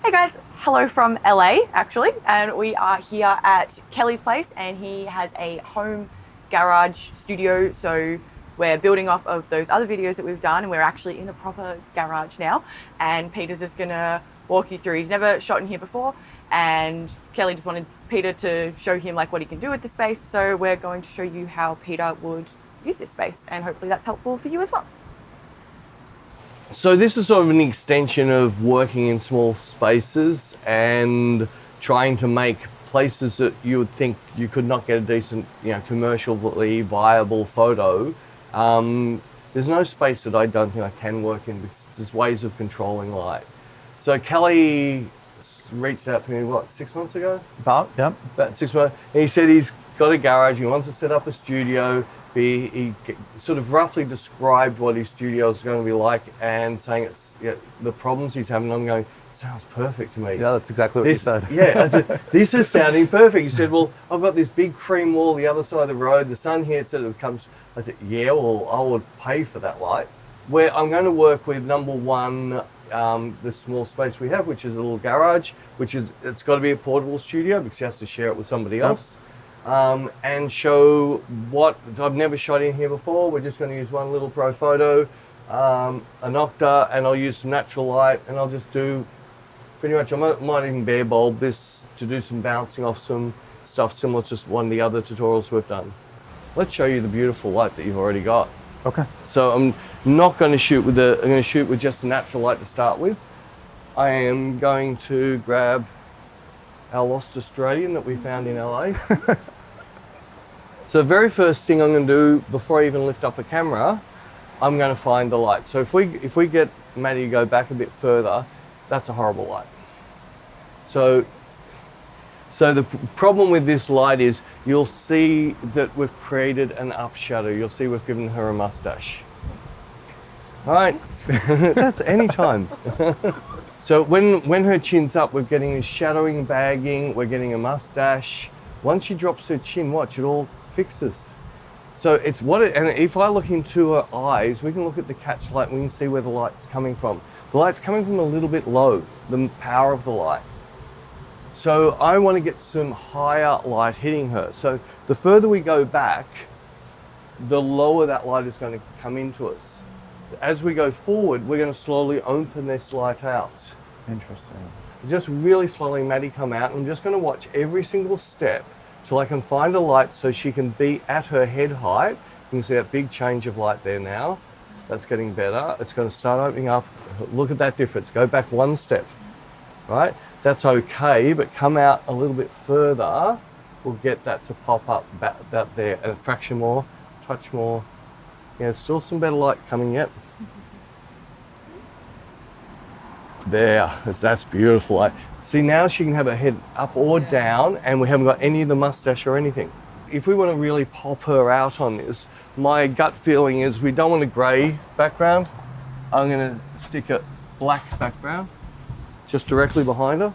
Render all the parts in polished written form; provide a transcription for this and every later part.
Hey guys, hello from LA actually, and we are here at Kelly's place, and he has a home garage studio, so we're building off of those other videos that we've done, and we're actually in the proper garage now, and Peter's just gonna walk you through. He's never shot in here before, and Kelly just wanted Peter to show him like what he can do with the space, so we're going to show you how Peter would use this space, and hopefully that's helpful for you as well. So this is sort of an extension of working in small spaces and trying to make places that you would think you could not get a decent, commercially viable photo. There's no space that I don't think I can work in because there's ways of controlling light. So Kelly reached out to me, 6 months ago? About 6 months. And he said he's got a garage, he wants to set up a studio. He sort of roughly described what his studio is going to be like and saying it's the problems he's having. I'm going, sounds perfect to me. Yeah, that's exactly what he said. Yeah, I said, this is sounding perfect. He said, well, I've got this big cream wall the other side of the road. The sun hits it, it comes. I said, yeah, well, I would pay for that light. Where I'm going to work with number one, the small space we have, which is a little garage, it's got to be a portable studio because he has to share it with somebody else. And show what I've never shot in here before. We're just going to use one little Profoto, an Octa, and I'll use some natural light, and I'll just do pretty much, I might even bare bulb this to do some bouncing off some stuff similar to one of the other tutorials we've done. Let's show you the beautiful light that you've already got. Okay. So I'm not going to shoot with I'm going to shoot with just the natural light to start with. I am going to grab our lost Australian that we found in LA. So the very first thing I'm going to do before I even lift up a camera, I'm going to find the light. So if we get Maddie to go back a bit further, that's a horrible light. So the problem with this light is you'll see that we've created an up shadow. You'll see we've given her a mustache. All right, that's any time. So when her chin's up, we're getting this shadowing, bagging, we're getting a mustache. Once she drops her chin, watch, it all fixes. So it's and if I look into her eyes, we can look at the catch light, we can see where the light's coming from. The light's coming from a little bit low, the power of the light. So I want to get some higher light hitting her. So the further we go back, the lower that light is going to come into us. As we go forward, we're going to slowly open this light out. Interesting. Just really slowly, Maddie, come out, and I'm just going to watch every single step till I can find a light so she can be at her head height. You can see that big change of light there now. That's getting better. It's going to start opening up. Look at that difference. Go back one step, right? That's okay, but come out a little bit further. We'll get that to pop up that there, and a fraction more, touch more. Yeah, there's still some better light coming yet. There, that's beautiful light. See, now she can have her head up or down, and we haven't got any of the mustache or anything. If we want to really pop her out on this, my gut feeling is we don't want a grey background. I'm going to stick a black background just directly behind her.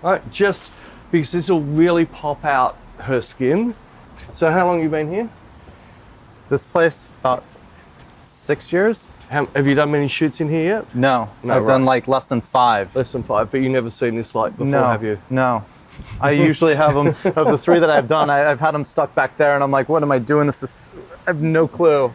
All right, just because this will really pop out her skin. So how long have you been here? This place, about 6 years. Have you done many shoots in here yet? No, I've right. done like less than 5. Less than 5, but you've never seen this light before, have you? No. I usually have them, of the 3 that I've done, I've had them stuck back there, and I'm like, what am I doing? I have no clue.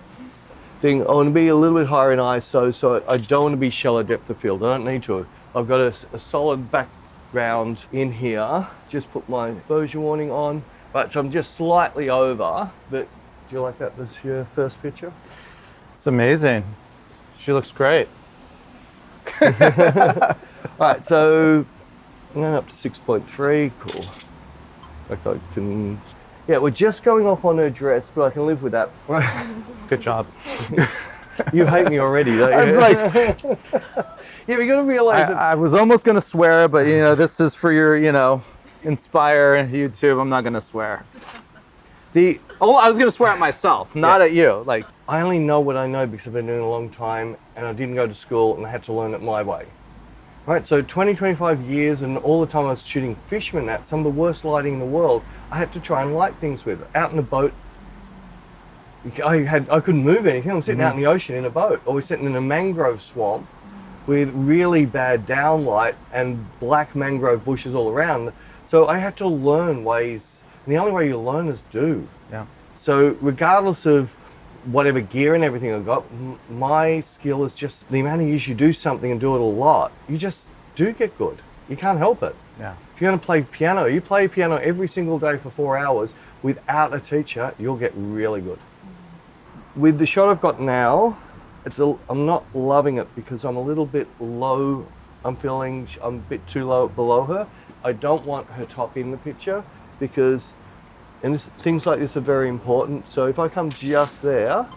I want to be a little bit higher in ISO, so I don't want to be shallow depth of field. I don't need to. I've got a solid background in here. Just put my exposure warning on, but so I'm just slightly over. But do you like that? This is your first picture? It's amazing. She looks great. All right, so I'm going up to 6.3. Cool. In fact, I can. Yeah, we're just going off on her dress, but I can live with that. Good job. You hate me already, don't you? I'm like, yeah, we got to realize I was almost going to swear, but this is for your, Inspire YouTube. I'm not going to swear. I was going to swear at myself, not at you. Like, I only know what I know because I've been doing it a long time, and I didn't go to school, and I had to learn it my way. Right, so 20, 25 years, and all the time I was shooting fishermen at some of the worst lighting in the world, I had to try and light things with. Out in a boat, I couldn't move anything. I'm sitting out in the ocean in a boat, or we're sitting in a mangrove swamp, with really bad downlight and black mangrove bushes all around. So I had to learn ways, and the only way you learn is do. Yeah. So regardless of whatever gear and everything I got, my skill is just the amount of years you do something and do it a lot, you just do get good. You can't help it. Yeah. If you're going to play piano, you play piano every single day for 4 hours without a teacher, you'll get really good. With the shot I've got now, I'm not loving it because I'm a little bit low. I'm feeling I'm a bit too low below her. I don't want her top in the picture because things like this are very important. So if I come just there,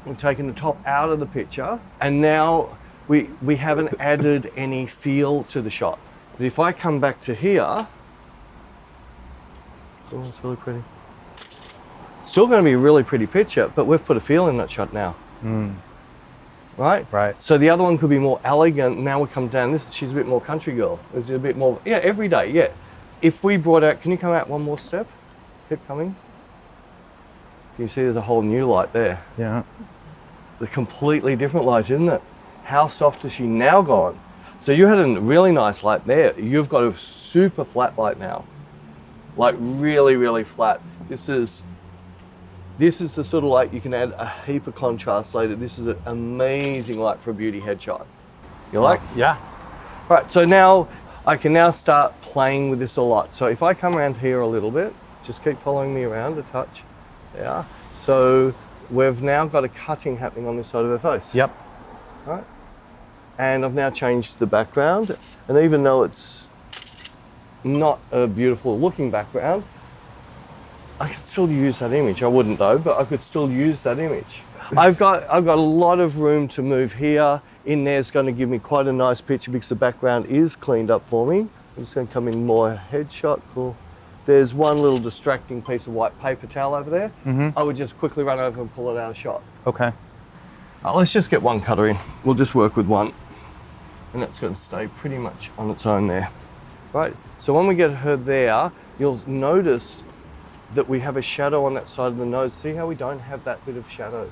we've taken the top out of the picture, and now we haven't added any feel to the shot. But if I come back to here, oh, it's really pretty. Still going to be a really pretty picture, but we've put a feel in that shot now. Right? Right. So the other one could be more elegant. Now we come down, she's a bit more country girl. It's a bit more, yeah, every day, yeah. If we brought out, can you come out one more step? Keep coming. Can you see there's a whole new light there? Yeah. The completely different light, isn't it? How soft has she now gone? So you had a really nice light there. You've got a super flat light now. Like really, really flat. This is the sort of light you can add a heap of contrast later. This is an amazing light for a beauty headshot. You like? Yeah. Right, so now I can now start playing with this a lot. So if I come around here a little bit, just keep following me around a touch. There. So we've now got a cutting happening on this side of her face. Yep. Right. And I've now changed the background. And even though it's not a beautiful looking background, I could still use that image. I wouldn't though, but I could still use that image. I've got a lot of room to move here. In there is going to give me quite a nice picture because the background is cleaned up for me. I'm just going to come in more headshot. Cool. There's one little distracting piece of white paper towel over there. I would just quickly run over and pull it out of shot. Okay. Let's just get one cutter in. We'll just work with one. And that's going to stay pretty much on its own there. Right, so when we get her there, you'll notice that we have a shadow on that side of the nose. See how we don't have that bit of shadow?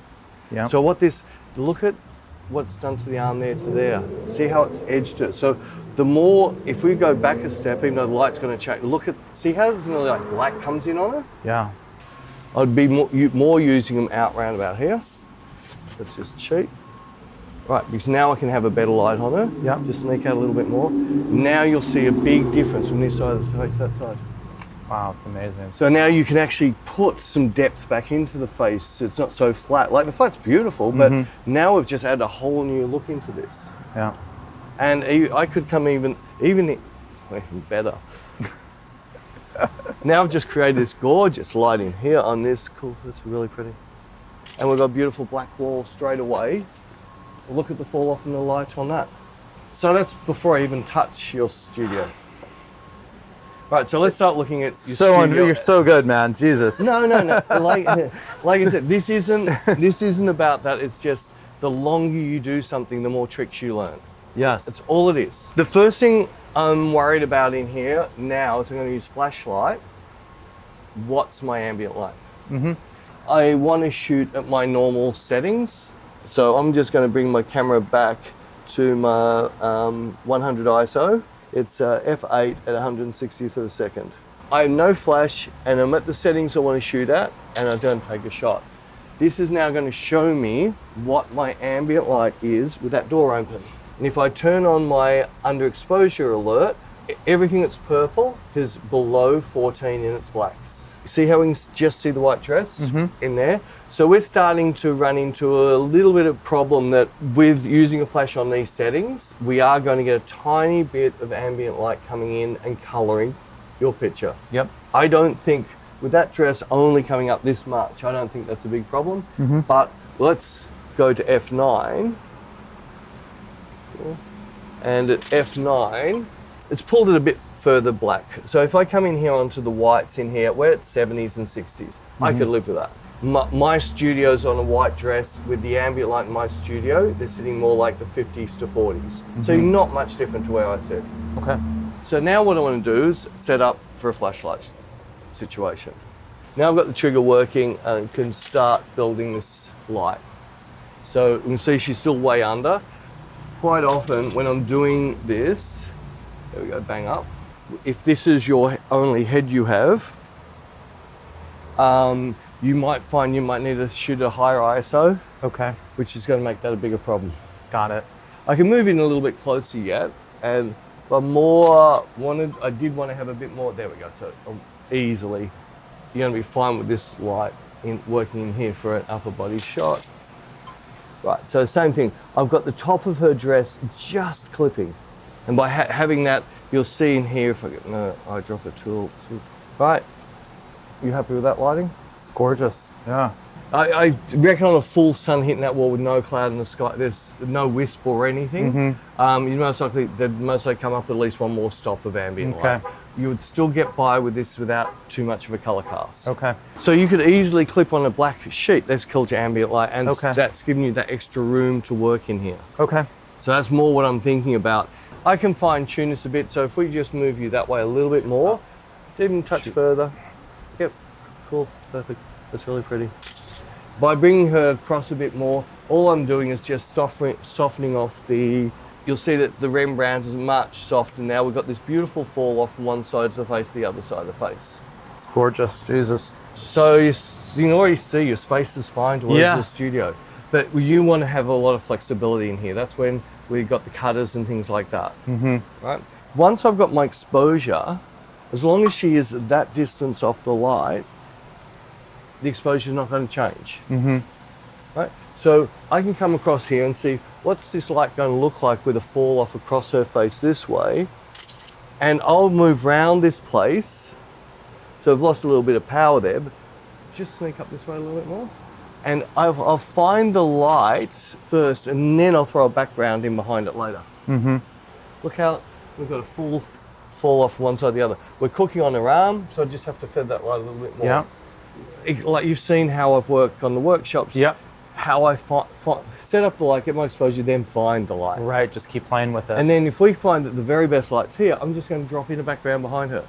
Yeah. So look at what's done to the arm there to there. See how it's edged it. So the more, if we go back a step, even though the light's going to change, see how there's like black comes in on it? Yeah. I'd be more using them out round about here. Let's just cheat. Right, because now I can have a better light on her. Yeah. Just sneak out a little bit more. Now you'll see a big difference from this side of the face, that side. Wow, it's amazing. So now you can actually put some depth back into the face. It's not so flat. Like the flat's beautiful, but now we've just added a whole new look into this. Yeah. And I could come even better. Now I've just created this gorgeous light in here on this. Cool, that's really pretty. And we've got a beautiful black wall straight away. Look at the fall off in the light on that. So that's before I even touch your studio. Right, so let's start looking at your studio. You're so good, man. Jesus. No. Like I said, this isn't about that. It's just the longer you do something, the more tricks you learn. Yes. That's all it is. The first thing I'm worried about in here now is I'm going to use flashlight. What's my ambient light? I want to shoot at my normal settings. So I'm just going to bring my camera back to my 100 ISO. It's f8 at 160th of a second. I have no flash and I'm at the settings I want to shoot at and I don't take a shot. This is now going to show me what my ambient light is with that door open. And if I turn on my underexposure alert, everything that's purple is below 14 in its blacks. See how we can just see the white dress in there? So we're starting to run into a little bit of problem that with using a flash on these settings, we are going to get a tiny bit of ambient light coming in and coloring your picture. Yep. I don't think, with that dress only coming up this much, I don't think that's a big problem. But let's go to F9. And at F9, it's pulled it a bit further black. So if I come in here onto the whites in here, we're at 70s and 60s. I could live with that. My studio's on a white dress with the ambient light in my studio. They're sitting more like the 50s to 40s. So not much different to where I sit. Okay. So now what I want to do is set up for a flashlight situation. Now I've got the trigger working and can start building this light. So you can see she's still way under. quite often when I'm doing this, there we go, bang up. If this is your only head you have, you might find you might need to shoot a higher ISO. Okay. Which is going to make that a bigger problem. Got it. I can move in a little bit closer yet, and I did want to have a bit more. There we go. So easily, you're going to be fine with this light working in here for an upper body shot. Right. So same thing. I've got the top of her dress just clipping, and by having that, you'll see in here. If I get no eyedropper tool. Right. You happy with that lighting? It's gorgeous. Yeah. I reckon on a full sun hitting that wall with no cloud in the sky, there's no wisp or anything. You they'd most likely come up at least one more stop of ambient light. You would still get by with this without too much of a color cast. Okay. So you could easily clip on a black sheet. That's called your ambient light, and that's giving you that extra room to work in here. Okay. So that's more what I'm thinking about. I can fine tune this a bit. So if we just move you that way a little bit more, even touch further. Yep. Cool. Perfect. That's really pretty. By bringing her across a bit more, all I'm doing is just softening off you'll see that the Rembrandt is much softer now. We've got this beautiful fall off from one side of the face to the other side of the face. It's gorgeous, Jesus. So you can already see your space is fine to work in the studio. But you want to have a lot of flexibility in here. That's when we've got the cutters and things like that. Right? Once I've got my exposure, as long as she is at that distance off the light, the exposure is not going to change. Right? So I can come across here and see what's this light going to look like with a fall off across her face this way, and I'll move round this place. So I've lost a little bit of power there, but just sneak up this way a little bit more, and I'll find the light first, and then I'll throw a background in behind it later. Look how we've got a full fall off one side or the other. We're cooking on her arm, so I just have to feather that light a little bit more. Yeah. Like you've seen how I've worked on the workshops. Yep. How I set up the light, get my exposure, then find the light. Right, just keep playing with it. And then if we find that the very best light's here, I'm just going to drop in a background behind her.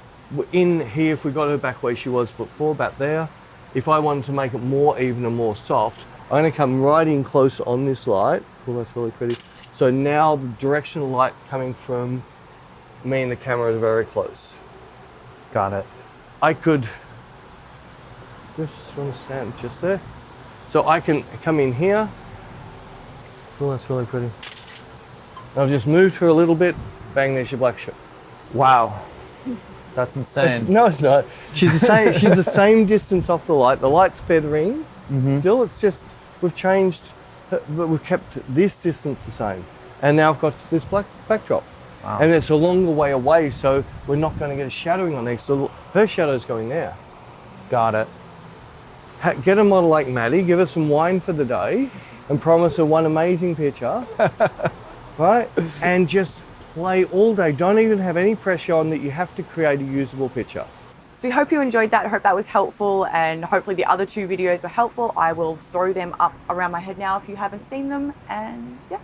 In here, if we got her back where she was before, back there, if I wanted to make it more even and more soft, I'm going to come right in closer on this light. Oh, that's really pretty. So now the direction of light coming from me and the camera is very close. Got it. I could just want to stand just there. So I can come in here. Oh, that's really pretty. I've just moved her a little bit. Bang, there's your black shirt. Wow. That's insane. No, it's not. She's the same. She's the same distance off the light. The light's feathering. Still, it's just we've changed, but we've kept this distance the same. And now I've got this black backdrop. Wow. And it's a longer way away, so we're not going to get a shadowing on there. So her shadow's going there. Got it. Get a model like Maddie, give her some wine for the day, and promise her one amazing picture, right? And just play all day. Don't even have any pressure on that you have to create a usable picture. So we hope you enjoyed that. I hope that was helpful, and hopefully the other two videos were helpful. I will throw them up around my head now if you haven't seen them, and yeah.